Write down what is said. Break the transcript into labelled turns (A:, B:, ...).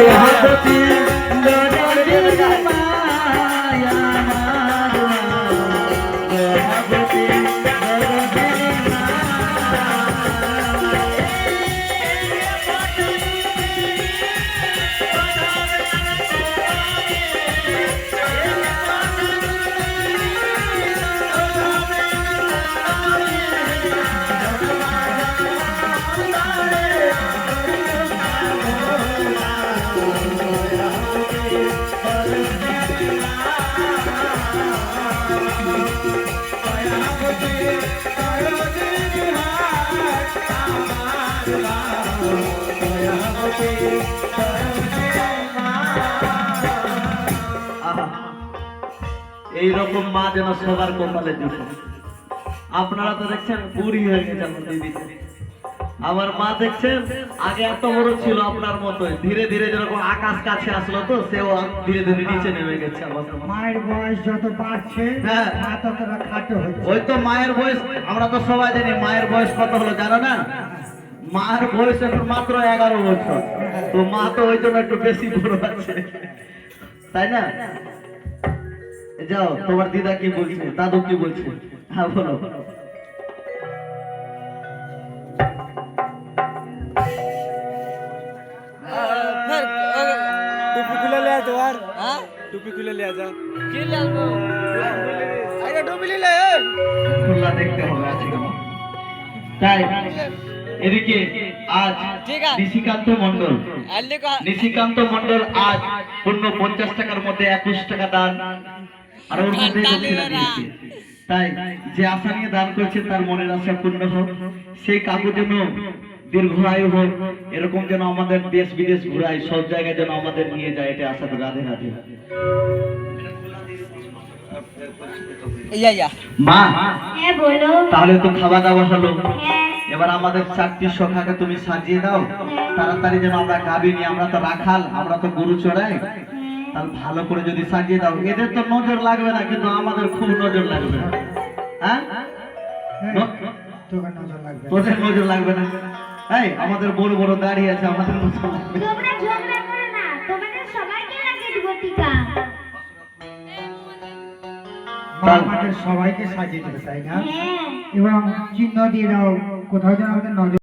A: দয়াবতী এইরকম মা যেন সবার কপালে জুটে। আপনারা তো দেখছেন বুড়ি হয়ে গেছে আমার দিদি, আমার মা দেখছেন আগে এত বড় ছিল আপনার মতোই, ধীরে ধীরে যেরকম আকাশ কাছে আসলো তো সেও ধীরে ধীরে নিচে নেমে গেছে। আমার
B: মায়ের বয়স যত বাড়ছে মা ততটা খাটো হচ্ছে।
A: ওই তো মায়ের বয়স, আমরা তো সবাই জানি মায়ের বয়স কত হলো জানো না? মায়ের বয়স এখন মাত্র 11 বছর, তো মা তো ওই জন্য একটু বেশি বড় আছে, তাই না? যাও, তোমার দিদা কি বলছে, দাদু কি বলছে? হ্যাঁ বলো।
C: टोपी खुले ले तो यार। हाँ टोपी खुले ले जा। क्या ले आऊँ? अरे टोपी ले ले।
A: खुला देखते होगा आजकल। তাই এদিকে আজ নিশিকান্ত মণ্ডল, আজ পূর্ণ 50 টাকার মধ্যে 21 টাকা দান আর ওর মধ্যে দক্ষিণা দিয়েছে। তাই যে আশা নিয়ে দান করেছে তার মনের আশা পূর্ণ হোক, সেই কাকু যেন দীর্ঘায়ু হোক, এরকম যেন আমাদের দেশ বিদেশ ঘুরায়, সব জায়গায় যেন আমাদের নিয়ে যায়, এটা আশা করি। রাধে রাধে। মা
D: হ্যাঁ বলো।
A: তাহলে তো খাওয়া দাওয়া হলো, এবার আমাদের 4টি সখাকে তুমি সাজিয়ে দাও তাড়াতাড়ি, যেন আমরা গাবিনি, আমরা তো রাখাল, আমরা তো গরু চড়াই, তাহলে ভালো করে যদি সাজিয়ে দাও, এদের তো নজর লাগবে না কিন্তু আমাদের খুব নজর লাগবে। হ্যাঁ তোদের নজর লাগবে না? এই আমাদের বড় বড় দাড়ি আছে, আমাদের নজর লাগবে।
D: তোমরা ঝগড়া করো না, তোমাদের সবাইকে লাগিয়ে দিব টিকা।
B: আমাদের সবাইকে সাজিয়ে দেবে, তাই না? এবং চিহ্ন দিয়ে দাও, কোথাও যেন আমাদের নজর